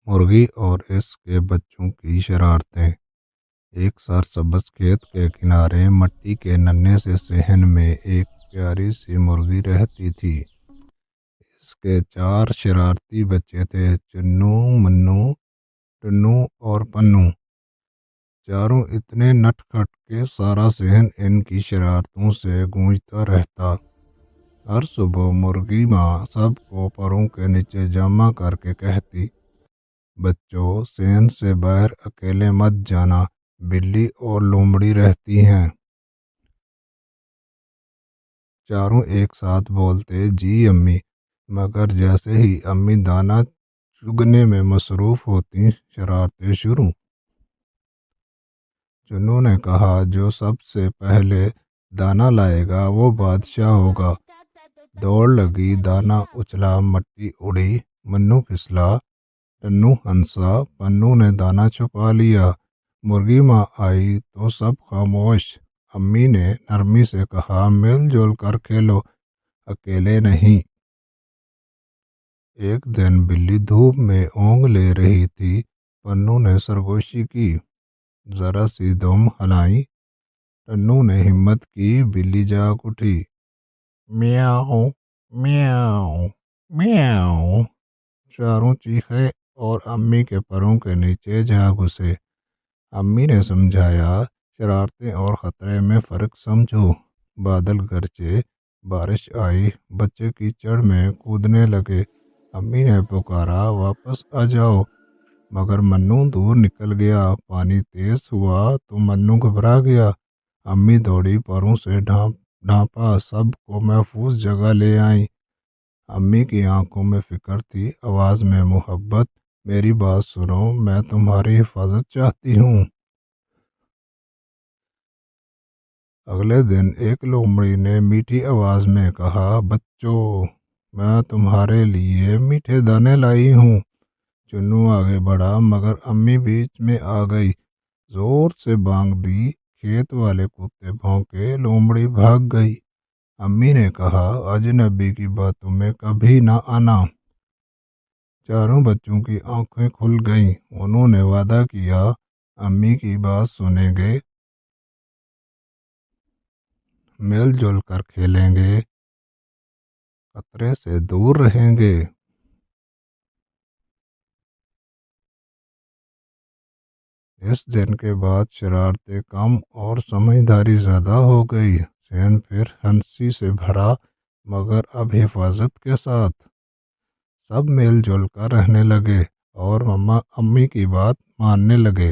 مرغی اور اس کے بچوں کی شرارتیں۔ ایک سرسبز کھیت کے کنارے مٹی کے ننھے سے صحن میں ایک پیاری سی مرغی رہتی تھی۔ اس کے 4 شرارتی بچے تھے، چنو، منو، ٹنو اور پنو۔ چاروں اتنے نٹ کھٹ کہ سارا صحن ان کی شرارتوں سے گونجتا رہتا۔ ہر صبح مرغی ماں سب کو پروں کے نیچے جمع کر کے کہتی، بچوں، صحن سے باہر اکیلے مت جانا، بلی اور لومڑی رہتی ہیں۔ چاروں ایک ساتھ بولتے، جی امی، مگر جیسے ہی امی دانہ چگنے میں مصروف ہوتی، شرارتیں شروع۔ چنو نے کہا، جو سب سے پہلے دانہ لائے گا وہ بادشاہ ہوگا۔ دوڑ لگی، دانہ اچھلا، مٹی اڑی، منو پھسلا، ٹنو ہنسا، پنو نے دانہ چھپا لیا۔ مرغی ماں آئی تو سب خاموش۔ امی نے نرمی سے کہا، مل جل کر کھیلو، اکیلے نہیں۔ ایک دن بلی دھوپ میں اونگ لے رہی تھی۔ پنو نے سرگوشی کی، ذرا سی دم ہلائی۔ ٹنو نے ہمت کی، بلی جاگ اٹھی۔ میاؤ میاؤ میاؤ، چاروں چیخے اور امی کے پروں کے نیچے جا گھسے۔ امی نے سمجھایا، شرارتیں اور خطرے میں فرق سمجھو۔ بادل گرجے، بارش آئی، بچے کیچڑ میں کودنے لگے۔ امی نے پکارا، واپس آ جاؤ، مگر منو دور نکل گیا۔ پانی تیز ہوا تو منو گھبرا گیا۔ امی دوڑی، پروں سے ڈھانپا، سب کو محفوظ جگہ لے آئیں۔ امی کی آنکھوں میں فکر تھی، آواز میں محبت۔ میری بات سنو، میں تمہاری حفاظت چاہتی ہوں۔ اگلے دن ایک لومڑی نے میٹھی آواز میں کہا، بچوں، میں تمہارے لیے میٹھے دانے لائی ہوں۔ چنو آگے بڑھا، مگر امی بیچ میں آ گئی، زور سے بانگ دی۔ کھیت والے کتے بھونکے، لومڑی بھاگ گئی۔ امی نے کہا، اجنبی کی باتوں میں کبھی نہ آنا۔ چاروں بچوں کی آنکھیں کھل گئیں۔ انہوں نے وعدہ کیا، امی کی بات سنیں گے، مل جل کر کھیلیں گے، خطرے سے دور رہیں گے۔ اس دن کے بعد شرارتیں کم اور سمجھداری زیادہ ہو گئی۔ صحن پھر ہنسی سے بھرا، مگر اب حفاظت کے ساتھ۔ سب مل جل کر رہنے لگے اور امی کی بات ماننے لگے۔